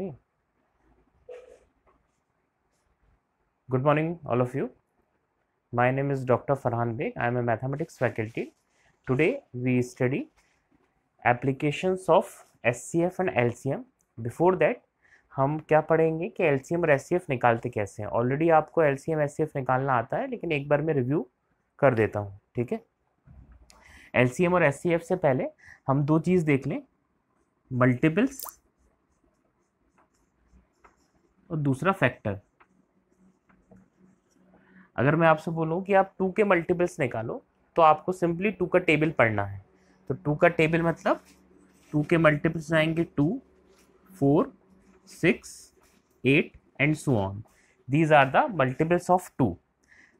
Okay. Good morning, all of you. My name is Dr. Farhan Beg. I am a mathematics faculty. Today we study applications of SCF and LCM. Before that हम क्या पढ़ेंगे कि LCM और SCF निकालते कैसे हैं. Already आपको LCM SCF निकालना आता है, लेकिन एक बार मैं रिव्यू कर देता हूँ. ठीक है. LCM और SCF से पहले हम दो चीज़ देख लें, मल्टीपल्स और दूसरा फैक्टर. अगर मैं आपसे बोलूं कि आप 2 के मल्टीपल्स निकालो तो आपको सिंपली 2 का टेबल पढ़ना है. तो 2 का टेबल मतलब 2 के मल्टीपल्स आएंगे 2, 4, 6, 8 and so on. These are the multiples of 2.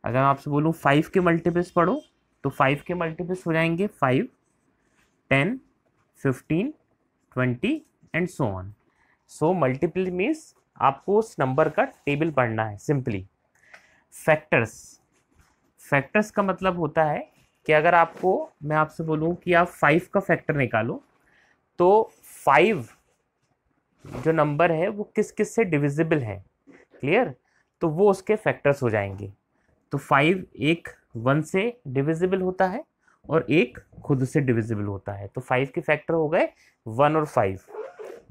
अगर मैं आपसे बोलूं 5 के मल्टीपल्स पढ़ो तो 5 के मल्टीपल्स हो जाएंगे 5, 10, 15, 20 and so on. So multiple means आपको उस नंबर का टेबल पढ़ना है सिंपली. फैक्टर्स का मतलब होता है कि अगर आपको मैं आपसे बोलूं कि आप 5 का फैक्टर निकालो तो 5 जो नंबर है वो किस किस से डिविजिबल है. क्लियर. तो वो उसके फैक्टर्स हो जाएंगे. तो 5 एक 1 से डिविजिबल होता है और एक खुद से डिविजिबल होता है. तो 5 के फैक्टर हो गए 1 और 5.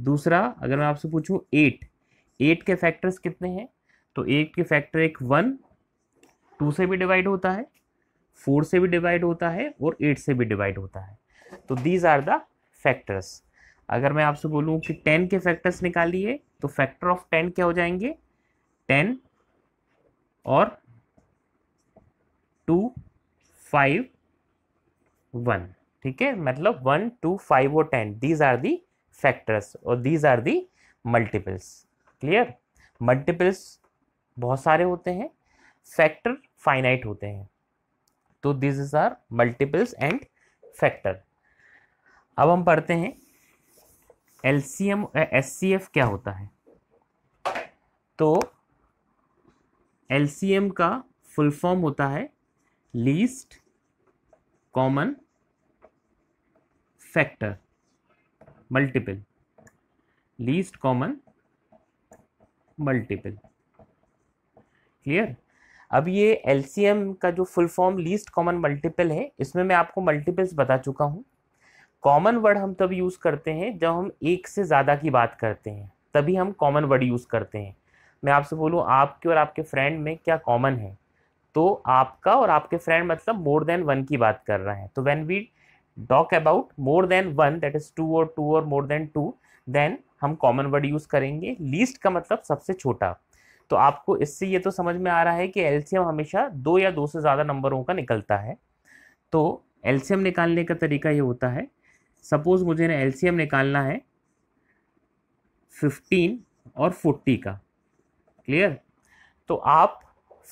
दूसरा अगर मैं आपसे पूछूं 8 के फैक्टर्स कितने हैं तो 8 के फैक्टर एक 1 2 से भी डिवाइड होता है, 4 से भी डिवाइड होता है और 8 से भी डिवाइड होता है. तो दीज आर द फैक्टर्स. अगर मैं आपसे बोलूं कि 10 के फैक्टर्स निकालिए तो फैक्टर ऑफ 10 क्या हो जाएंगे 10 और 2, 5, 1. ठीक है. मतलब 1, 2, 5 और 10 दीज आर दी फैक्टर्स और these are the multiples. Clear. Multiples बहुत सारे होते हैं, फैक्टर फाइनाइट होते हैं. तो this is are multiples and factor. अब हम पढ़ते हैं एलसीएम एचसीएफ क्या होता है. तो एलसीएम का फुल फॉर्म होता है least common factor multiple. Least common multiple. Clear. अब ये एलसीएम का जो full form least common multiple है, इसमें मैं आपको मल्टीपल्स बता चुका हूँ. कॉमन वर्ड हम तब यूज़ करते हैं जब हम एक से ज़्यादा की बात करते हैं, तभी हम कॉमन वर्ड यूज़ करते हैं. मैं आपसे बोलूँ आपके और आपके फ्रेंड में क्या कॉमन है, तो आपका और आपके फ्रेंड मतलब मोर देन 1 की बात कर रहे हैं. तो when we talk about more than 1 that is 2 और मोर देन 2 देन हम कॉमन वर्ड यूज़ करेंगे. लीस्ट का मतलब सबसे छोटा. तो आपको इससे ये तो समझ में आ रहा है कि एलसीएम हमेशा 2 या 2 से ज़्यादा नंबरों का निकलता है. तो एलसीएम निकालने का तरीका ये होता है, सपोज मुझे ना एलसीएम निकालना है 15 और 40 का. क्लियर. तो आप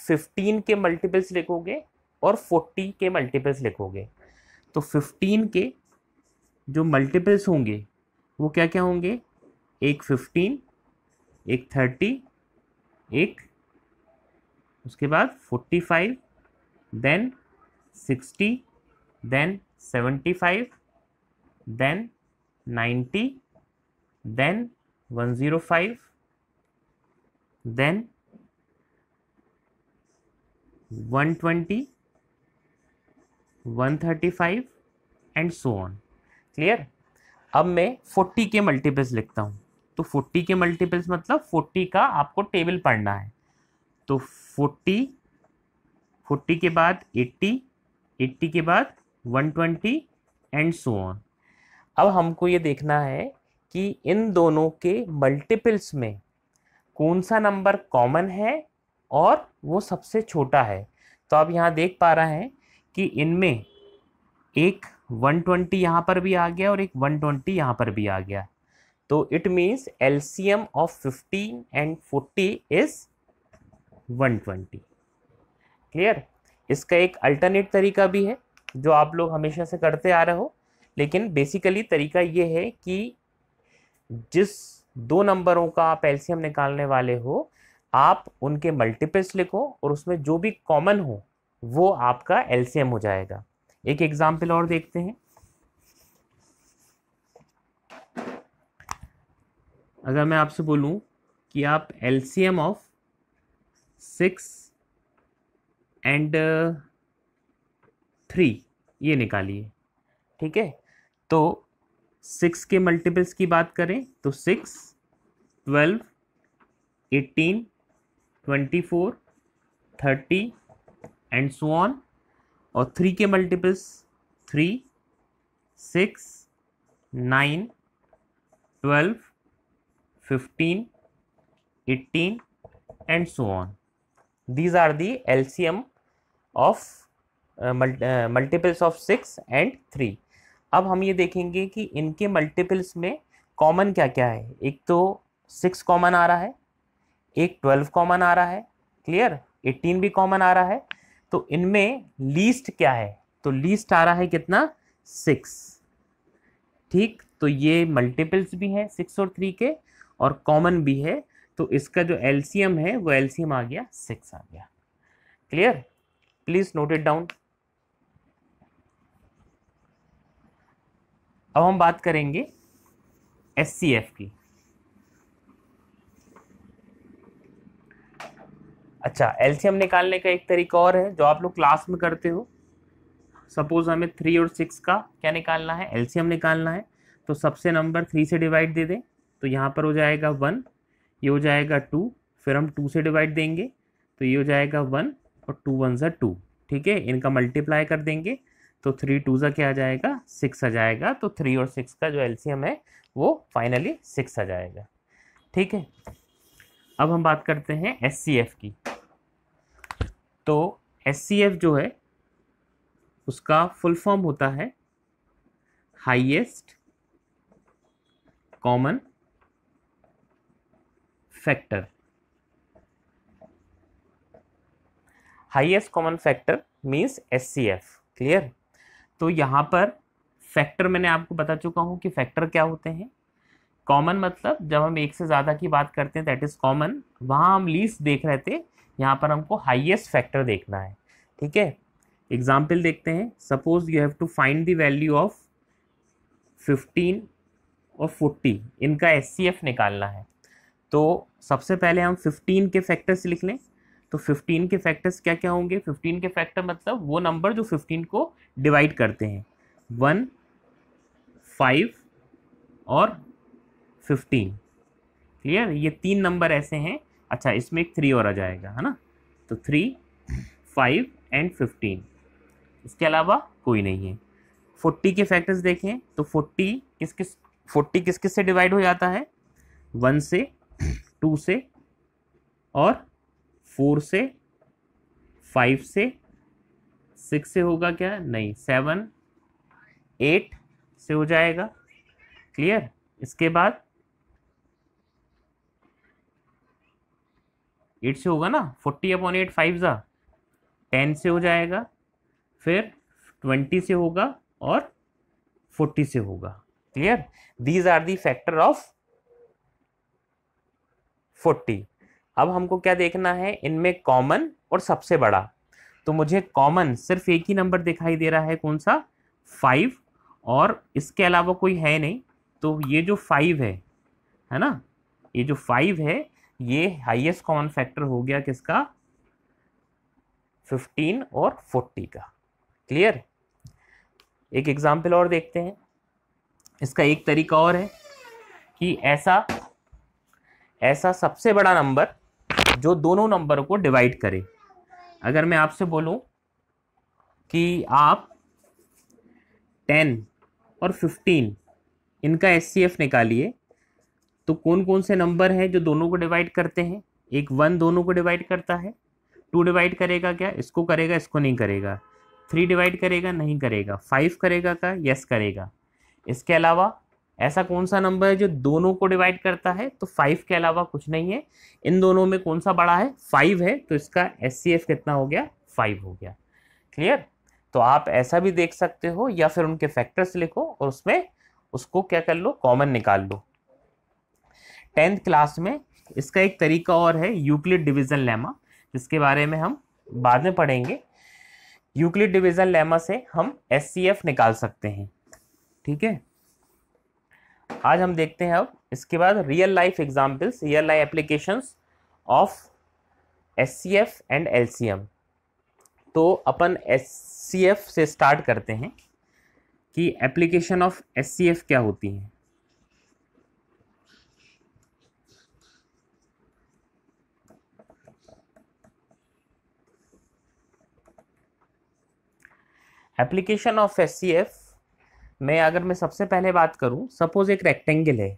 15 के मल्टीपल्स लिखोगे और 40 के मल्टीपल्स लिखोगे. तो 15 के जो मल्टीपल्स होंगे वो क्या क्या होंगे, एक 15, एक 30, एक उसके बाद 45, then 60, then 75, then 90, then 105, then 120, 135 and so on. Clear. अब मैं 40 के मल्टीपल्स लिखता हूँ. तो 40 के मल्टीपल्स मतलब 40 का आपको टेबल पढ़ना है. तो 40 के बाद 80 के बाद 120 एंड सो ऑन. अब हमको ये देखना है कि इन दोनों के मल्टीपल्स में कौन सा नंबर कॉमन है और वो सबसे छोटा है. तो आप यहाँ देख पा रहे हैं कि इनमें एक 120 यहाँ पर भी आ गया और एक 120 यहाँ पर भी आ गया. तो it means LCM of 15 and 40 is 120. Clear. इसका एक अल्टरनेट तरीका भी है जो आप लोग हमेशा से करते आ रहे हो, लेकिन बेसिकली तरीका ये है कि जिस दो नंबरों का आप एलसीएम निकालने वाले हो आप उनके मल्टीपल्स लिखो और उसमें जो भी कॉमन हो वो आपका एलसीएम हो जाएगा. एक एग्जाम्पल और देखते हैं. अगर मैं आपसे बोलूं कि आप एलसीएम ऑफ 6 एंड 3 ये निकालिए, ठीक है। तो 6 के मल्टीपल्स की बात करें तो 6, 12, 18, 24, 30 एंड सो ऑन। और 3 के multiples 3, 6, 9, 12, 15, 18 and so on. These are the LCM of multiples of 6 and 3. अब हम ये देखेंगे कि इनके मल्टीपल्स में कॉमन क्या क्या है। एक तो 6 कॉमन आ रहा है, एक 12 कॉमन आ रहा है, क्लियर, 18 भी कॉमन आ रहा है। तो इनमें लीस्ट क्या है, तो लीस्ट आ रहा है कितना, 6, ठीक। तो ये मल्टीपल्स भी हैं 6 और 3 के और कॉमन भी है, तो इसका जो एलसीएम है वो एलसीएम आ गया 6 आ गया। Clear, please note it down. अब हम बात करेंगे एचसीएफ की। अच्छा, एलसीएम निकालने का एक तरीका और है जो आप लोग क्लास में करते हो। सपोज हमें 3 और 6 का क्या निकालना है, एलसीएम निकालना है। तो सबसे नंबर 3 से डिवाइड दे दें, तो यहाँ पर हो जाएगा 1, ये हो जाएगा 2, फिर हम 2 से डिवाइड देंगे तो ये हो जाएगा 1 और 2 1 ज़ा 2, ठीक है। इनका मल्टीप्लाई कर देंगे तो 3 2 ज़ा क्या आ जाएगा, 6 आ जाएगा। तो 3 और 6 का जो एलसीएम है वो फाइनली 6 आ जाएगा, ठीक है। अब हम बात करते हैं एचसीएफ की। तो एचसीएफ जो है उसका फुल फॉर्म होता है highest common factor. Highest common factor means HCF, clear. तो यहाँ पर फैक्टर मैंने आपको बता चुका हूँ कि फैक्टर क्या होते हैं। कॉमन मतलब जब हम एक से ज़्यादा की बात करते हैं दैट इज़ कॉमन, वहाँ हम लीस्ट देख रहे थे, यहाँ पर हमको हाईएस्ट फैक्टर देखना है, ठीक है। एग्जाम्पल देखते हैं। Suppose you have to find the value of 15 और 40, इनका एचसीएफ निकालना है। तो सबसे पहले हम 15 के फैक्टर्स लिख लें। तो 15 के फैक्टर्स क्या क्या होंगे, 15 के फैक्टर मतलब वो नंबर जो 15 को डिवाइड करते हैं, 1, 5 और 15, क्लियर। ये 3 नंबर ऐसे हैं। अच्छा, इसमें एक 3 और आ जाएगा, है ना। तो 3, 5 एंड 15, इसके अलावा कोई नहीं है। 40 के फैक्टर्स देखें तो 40 किस किस से डिवाइड हो जाता है, 1 से, 2 से और 4 से, 5 से, 6 से होगा क्या, नहीं, 7, 8 से हो जाएगा, क्लियर। इसके बाद 8 से होगा ना, 40/8 5 ज़ा 10 से हो जाएगा, फिर 20 से होगा और 40 से होगा, clear. These are the factor of 40। अब हमको क्या देखना है, इनमें कॉमन और सबसे बड़ा। तो मुझे कॉमन सिर्फ एक ही नंबर दिखाई दे रहा है, कौन सा, 5, और इसके अलावा कोई है नहीं। तो ये जो 5 है ना, ये जो 5 है ये हाईएस्ट कॉमन फैक्टर हो गया किसका, 15 और 40 का, क्लियर। एक एग्जाम्पल और देखते हैं। इसका एक तरीका और है कि ऐसा सबसे बड़ा नंबर जो दोनों नंबर को डिवाइड करे। अगर मैं आपसे बोलूं कि आप 10 और 15 इनका एचसीएफ निकालिए, तो कौन कौन से नंबर हैं जो दोनों को डिवाइड करते हैं। एक 1 दोनों को डिवाइड करता है, 2 डिवाइड करेगा क्या, इसको करेगा, इसको नहीं करेगा। 3 डिवाइड करेगा, नहीं करेगा। 5 करेगा क्या, यस करेगा। इसके अलावा ऐसा कौन सा नंबर है जो दोनों को डिवाइड करता है, तो 5 के अलावा कुछ नहीं है। इन दोनों में कौन सा बड़ा है, 5 है, तो इसका एचसीएफ कितना हो गया, 5 हो गया, क्लियर। तो आप ऐसा भी देख सकते हो, या फिर उनके फैक्टर्स लिखो और उसमें उसको क्या कर लो, कॉमन निकाल लो। 10th क्लास में इसका एक तरीका और है, यूक्लिड डिवीजन लेमा, जिसके बारे में हम बाद में पढ़ेंगे। यूक्लिड डिवीजन लेमा से हम एचसीएफ निकाल सकते हैं, ठीक है। आज हम देखते हैं अब इसके बाद real life examples, real life applications of HCF and LCM. तो अपन एचसीएफ से स्टार्ट करते हैं कि एप्लीकेशन ऑफ एचसीएफ क्या होती है। एप्लीकेशन ऑफ एचसीएफ में अगर मैं सबसे पहले बात करूं, सपोज एक रेक्टेंगल है,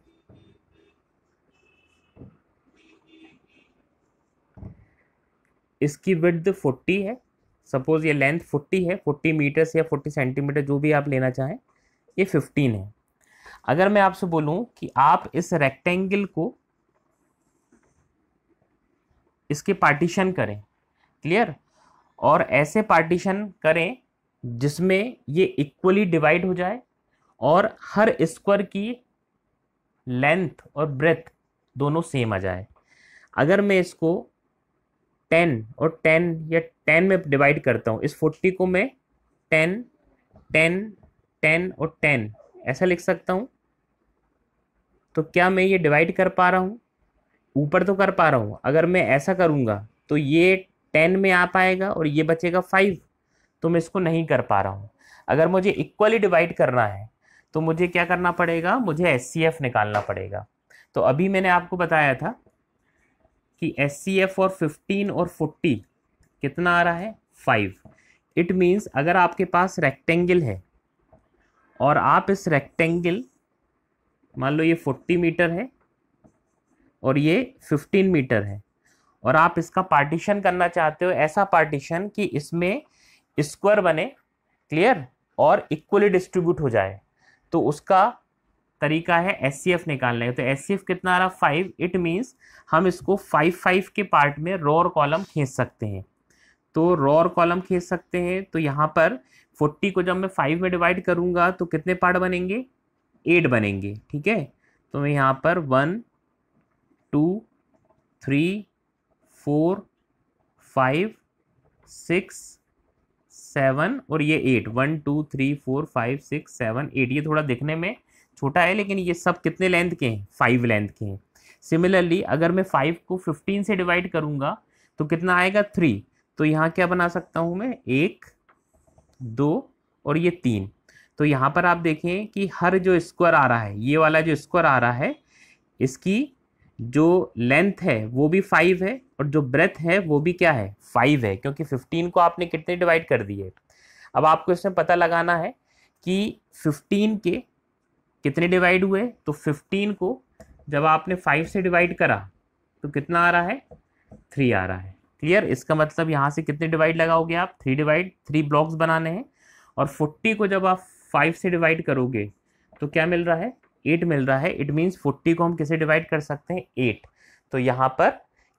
इसकी विड्थ 40 है, सपोज ये लेंथ 40 है, 40 मीटर्स या 40 सेंटीमीटर जो भी आप लेना चाहें, ये 15 है। अगर मैं आपसे बोलूं कि आप इस रेक्टेंगल को इसके पार्टीशन करें, क्लियर, और ऐसे पार्टीशन करें जिसमें ये इक्वली डिवाइड हो जाए और हर स्क्वायर की लेंथ और ब्रेथ दोनों सेम आ जाए। अगर मैं इसको 10 और 10 या 10 में डिवाइड करता हूँ, इस 40 को मैं 10 10 10 और 10 ऐसा लिख सकता हूँ, तो क्या मैं ये डिवाइड कर पा रहा हूँ? ऊपर तो कर पा रहा हूँ। अगर मैं ऐसा करूँगा तो ये 10 में आ पाएगा और ये बचेगा 5, तो मैं इसको नहीं कर पा रहा हूँ। अगर मुझे इक्वली डिवाइड करना है तो मुझे क्या करना पड़ेगा? मुझे एचसीएफ निकालना पड़ेगा। तो अभी मैंने आपको बताया था कि एचसीएफ और 15 और 40 कितना आ रहा है? 5। इट मीन्स अगर आपके पास रेक्टेंगल है और आप इस रेक्टेंगल, मान लो ये 40 मीटर है और ये 15 मीटर है, और आप इसका पार्टीशन करना चाहते हो, ऐसा पार्टीशन कि इसमें स्क्वायर बने, क्लियर, और इक्वली डिस्ट्रीब्यूट हो जाए, तो उसका तरीका है एचसीएफ निकालने का। तो एचसीएफ कितना आ रहा? 5। इट मीन्स हम इसको 5 के पार्ट में रो और कॉलम खींच सकते हैं। तो रो और कॉलम खींच सकते हैं, तो यहाँ पर 40 को जब मैं 5 में डिवाइड करूँगा तो कितने पार्ट बनेंगे? 8 बनेंगे, ठीक है। तो मैं यहाँ पर 1 2 3 4 5 6 7 और ये 8, 1 2 3 4 5 6 7 8। ये थोड़ा दिखने में छोटा है लेकिन ये सब कितने लेंथ के हैं? 5 लेंथ के हैं। सिमिलरली अगर मैं 5 को 15 से डिवाइड करूंगा तो कितना आएगा? 3। तो यहाँ क्या बना सकता हूँ मैं? 1 2 और ये 3। तो यहाँ पर आप देखें कि हर जो स्क्वायर आ रहा है, ये वाला जो स्क्वायर आ रहा है, इसकी जो लेंथ है वो भी 5 है और जो ब्रेथ है वो भी क्या है? 5 है, क्योंकि 15 को आपने कितने डिवाइड कर दिए। अब आपको इसमें पता लगाना है कि 15 के कितने डिवाइड हुए। तो 15 को जब आपने 5 से डिवाइड करा तो कितना आ रहा है? 3 आ रहा है, क्लियर। इसका मतलब यहाँ से कितने डिवाइड लगाओगे आप? 3 डिवाइड, 3 ब्लॉक्स बनाने हैं। और 40 को जब आप 5 से डिवाइड करोगे तो क्या मिल रहा है? 8 मिल रहा है। इट मीन्स 40 को हम किसे डिवाइड कर सकते हैं? 8। तो यहाँ पर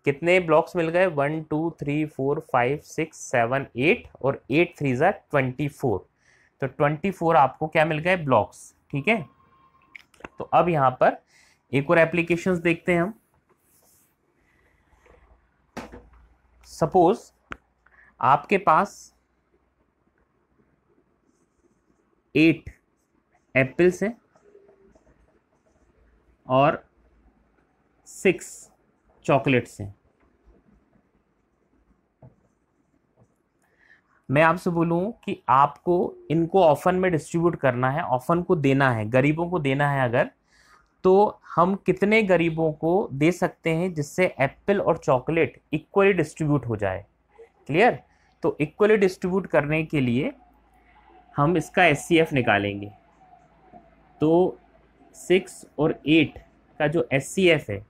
कितने ब्लॉक्स मिल गए? 1 2 3 4 5 6 7 8 और 8 3 ज़ा 24। तो 24 आपको क्या मिल गए? ब्लॉक्स, ठीक है। तो अब यहाँ पर एक और एप्लीकेशंस देखते हैं हम। सपोज आपके पास 8 एप्पल्स हैं और 6 चॉकलेट्स हैं। मैं आपसे बोलूं कि आपको इनको ऑफन में डिस्ट्रीब्यूट करना है, ऑफन को देना है, गरीबों को देना है अगर, तो हम कितने गरीबों को दे सकते हैं जिससे एप्पल और चॉकलेट इक्वली डिस्ट्रीब्यूट हो जाए? क्लियर। तो इक्वली डिस्ट्रीब्यूट करने के लिए हम इसका एचसीएफ निकालेंगे। तो 6 और 8 का जो एचसीएफ है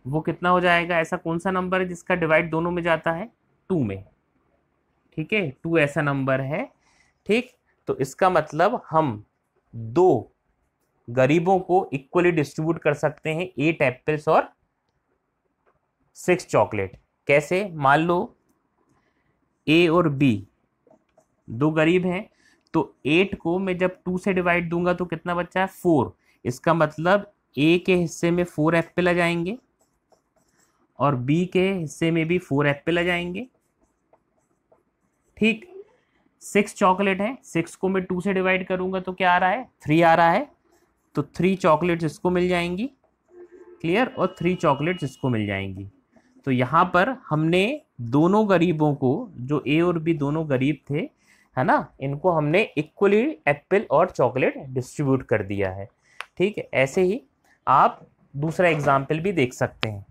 वो कितना हो जाएगा? ऐसा कौन सा नंबर है जिसका डिवाइड दोनों में जाता है? 2 में, ठीक है। 2 ऐसा नंबर है, ठीक। तो इसका मतलब हम 2 गरीबों को इक्वली डिस्ट्रीब्यूट कर सकते हैं, 8 एप्पल्स और 6 चॉकलेट। कैसे? मान लो ए और बी 2 गरीब हैं, तो 8 को मैं जब 2 से डिवाइड दूंगा तो कितना बचा है? 4। इसका मतलब ए के हिस्से में 4 एप्पल आ जाएंगे और बी के हिस्से में भी 4 एप्पल आ जाएंगे, ठीक। 6 चॉकलेट है, 6 को मैं 2 से डिवाइड करूंगा तो क्या आ रहा है? 3 आ रहा है। तो 3 चॉकलेट्स इसको मिल जाएंगी, क्लियर, और 3 चॉकलेट्स इसको मिल जाएंगी। तो यहाँ पर हमने दोनों गरीबों को, जो ए और बी दोनों गरीब थे, है ना, इनको हमने इक्वली एप्पल और चॉकलेट डिस्ट्रीब्यूट कर दिया है। ठीक है, ऐसे ही आप दूसरा एग्जाम्पल भी देख सकते हैं।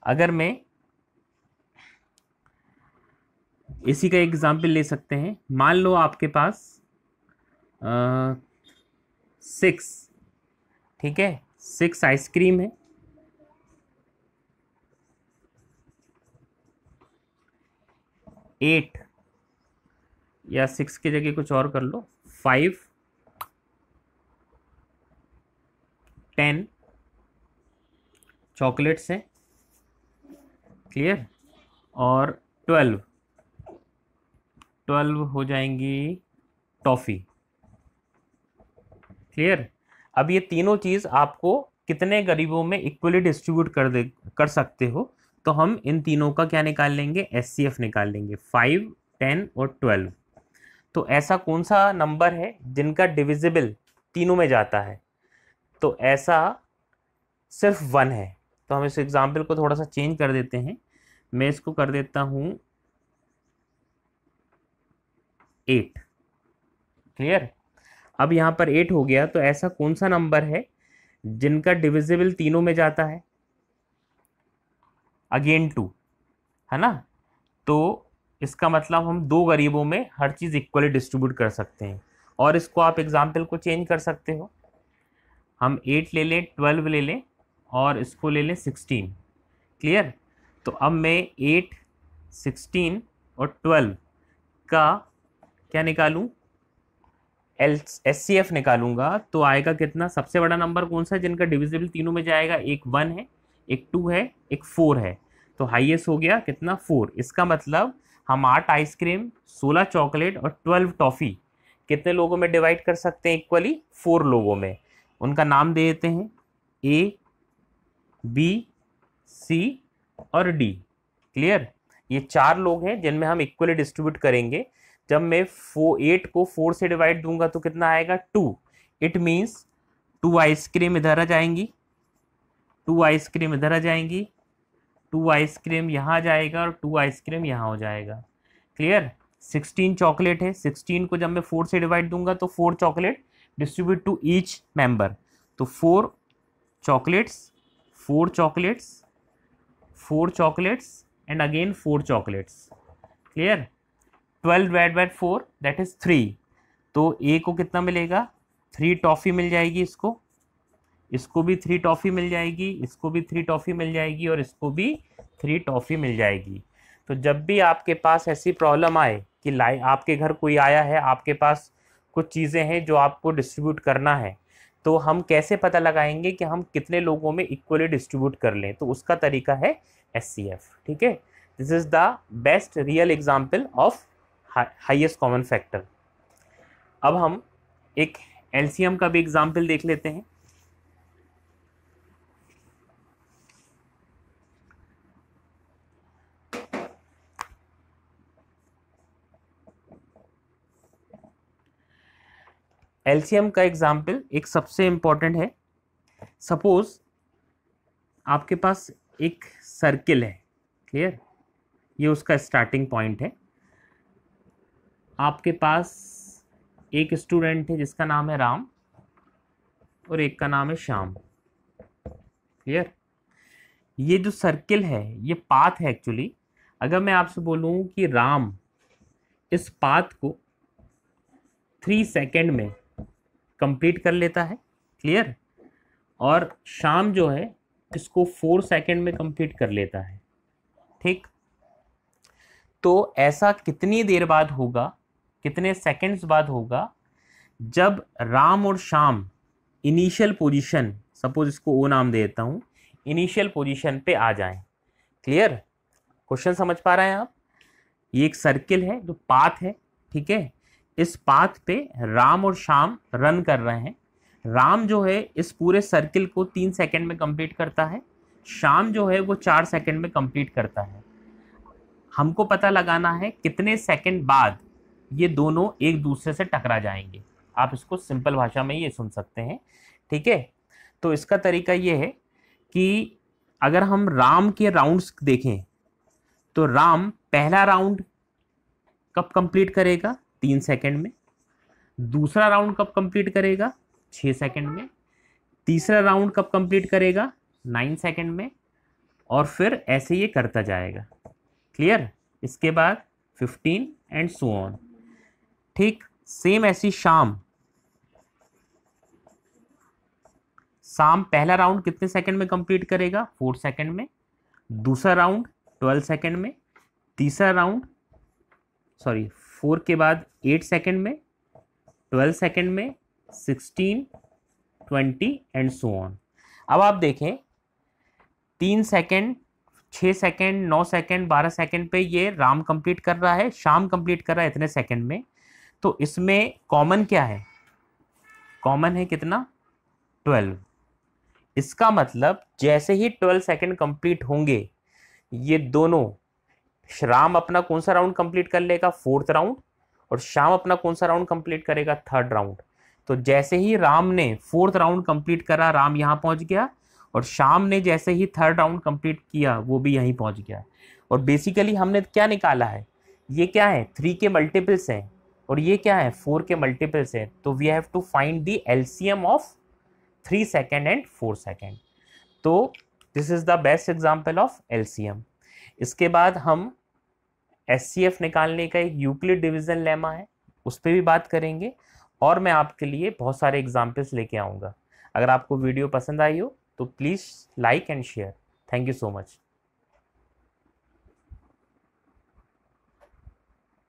अगर मैं इसी का एग्जाम्पल ले सकते हैं, मान लो आपके पास 6, ठीक है, 6 आइसक्रीम है, 8 या 6 की जगह कुछ और कर लो, 5, 10 चॉकलेट्स हैं, क्लियर, और 12 हो जाएंगी टॉफ़ी, क्लियर। अब ये तीनों चीज़ आपको कितने गरीबों में इक्वली डिस्ट्रीब्यूट कर सकते हो, तो हम इन तीनों का क्या निकाल लेंगे, एचसीएफ निकाल लेंगे, 5, 10 और 12। तो ऐसा कौन सा नंबर है जिनका डिविजिबल तीनों में जाता है, तो ऐसा सिर्फ 1 है। तो हम इस एग्जाम्पल को थोड़ा सा चेंज कर देते हैं, मैं इसको कर देता हूँ 8, क्लियर। अब यहाँ पर 8 हो गया, तो ऐसा कौन सा नंबर है जिनका डिविजिबल तीनों में जाता है, अगेन 2, है ना। तो इसका मतलब हम दो गरीबों में हर चीज़ इक्वली डिस्ट्रीब्यूट कर सकते हैं। और इसको आप एग्जाम्पल को चेंज कर सकते हो, हम 8 ले लें, 12 ले लें और इसको ले लें 16, क्लियर। तो अब मैं 8, 16 और 12 का क्या निकालूं, एचसीएफ निकालूंगा, तो आएगा कितना, सबसे बड़ा नंबर कौन सा है जिनका डिविजिबल तीनों में जाएगा, एक 1 है, एक 2 है, एक 4 है। तो हाईएस्ट हो गया कितना, 4। इसका मतलब हम 8 आइसक्रीम, 16 चॉकलेट और 12 टॉफ़ी कितने लोगों में डिवाइड कर सकते हैं इक्वली, 4 लोगों में। उनका नाम दे देते हैं, ए, बी, सी और डी, क्लियर। ये 4 लोग हैं जिनमें हम इक्वली डिस्ट्रीब्यूट करेंगे। जब मैं 8 को 4 से डिवाइड दूंगा तो कितना आएगा, 2। इट मीन्स 2 आइसक्रीम इधर आ जाएंगी, 2 आइसक्रीम इधर आ जाएंगी, 2 आइसक्रीम यहाँ आ जाएगा और 2 आइसक्रीम यहाँ हो जाएगा, क्लियर। 16 चॉकलेट है, 16 को जब मैं 4 से डिवाइड दूंगा तो 4 chocolate distribute to each member, तो 4 chocolates, 4 chocolates, 4 chocolates and again 4 chocolates, clear. 12 divide by 4 that is 3। तो ए को कितना मिलेगा, 3 टॉफ़ी मिल जाएगी, इसको भी 3 टॉफ़ी मिल जाएगी, इसको भी 3 टॉफ़ी मिल जाएगी और इसको भी 3 टॉफ़ी मिल जाएगी। तो जब भी आपके पास ऐसी प्रॉब्लम आए कि आपके घर कोई आया है, आपके पास कुछ चीज़ें हैं जो आपको डिस्ट्रीब्यूट करना है, तो हम कैसे पता लगाएंगे कि हम कितने लोगों में इक्वली डिस्ट्रीब्यूट कर लें, तो उसका तरीका है एचसीएफ, ठीक है। This is the best real example of highest common factor. अब हम एक एलसीएम का भी एग्जाम्पल देख लेते हैं। एलसीएम का एग्जाम्पल एक सबसे इंपॉर्टेंट है। सपोज आपके पास एक सर्किल है, क्लियर, ये उसका स्टार्टिंग पॉइंट है। आपके पास एक स्टूडेंट है जिसका नाम है राम और एक का नाम है श्याम, क्लियर। ये जो सर्किल है ये पाथ है एक्चुअली। अगर मैं आपसे बोलूं कि राम इस पाथ को 3 सेकेंड में कंप्लीट कर लेता है, क्लियर, और श्याम जो है इसको 4 सेकेंड में कंप्लीट कर लेता है, ठीक। तो ऐसा कितनी देर बाद होगा, कितने सेकंड्स बाद होगा, जब राम और श्याम इनिशियल पोजीशन, सपोज इसको ओ नाम दे देता हूं, इनिशियल पोजीशन पे आ जाएं, क्लियर। क्वेश्चन समझ पा रहे हैं आप। ये एक सर्किल है जो पाथ है, ठीक है। इस पाथ पे राम और श्याम रन कर रहे हैं। राम जो है इस पूरे सर्किल को 3 सेकंड में कंप्लीट करता है, श्याम जो है वो 4 सेकंड में कंप्लीट करता है। हमको पता लगाना है कितने सेकंड बाद ये दोनों एक दूसरे से टकरा जाएंगे। आप इसको सिंपल भाषा में ये सुन सकते हैं, ठीक है। तो इसका तरीका ये है कि अगर हम राम के राउंड्स देखें तो राम पहला राउंड कब कंप्लीट करेगा, 3 सेकंड में। दूसरा राउंड कब कंप्लीट करेगा, 6 सेकंड में। तीसरा राउंड कब कंप्लीट करेगा, 9 सेकंड में। और फिर ऐसे ये करता जाएगा। क्लियर। इसके बाद 15 एंड सो ऑन। ठीक सेम ऐसी शाम पहला राउंड कितने सेकंड में कंप्लीट करेगा, 4 सेकंड में। दूसरा राउंड 12 सेकंड में। तीसरा राउंड 4 के बाद 8 सेकंड में, 12 सेकंड में, 16, 20 एंड सो ऑन। अब आप देखें 3 सेकंड, 6 सेकंड, 9 सेकंड, 12 सेकंड पे ये राम कंप्लीट कर रहा है, शाम कंप्लीट कर रहा है इतने सेकंड में। तो इसमें कॉमन क्या है, कॉमन है कितना, 12। इसका मतलब जैसे ही 12 सेकंड कंप्लीट होंगे ये दोनों, राम अपना कौन सा राउंड कंप्लीट कर लेगा, 4th राउंड, और शाम अपना कौन सा राउंड कंप्लीट करेगा, 3rd राउंड। तो जैसे ही राम ने 4th राउंड कंप्लीट करा, राम यहाँ पहुंच गया, और शाम ने जैसे ही 3rd राउंड कंप्लीट किया वो भी यहीं पहुंच गया। और बेसिकली हमने क्या निकाला है, ये क्या है, 3 के मल्टीपल्स हैं, और ये क्या है, 4 के मल्टीपल्स हैं। तो we have to find the LCM of 3 second and 4 second. तो this is the best example of LCM. इसके बाद हम एचसीएफ निकालने का एक यूक्लिड डिवीजन लेमा है, उस पर भी बात करेंगे, और मैं आपके लिए बहुत सारे एग्जाम्पल्स लेके आऊँगा। अगर आपको वीडियो पसंद आई हो तो please like and share. Thank you so much.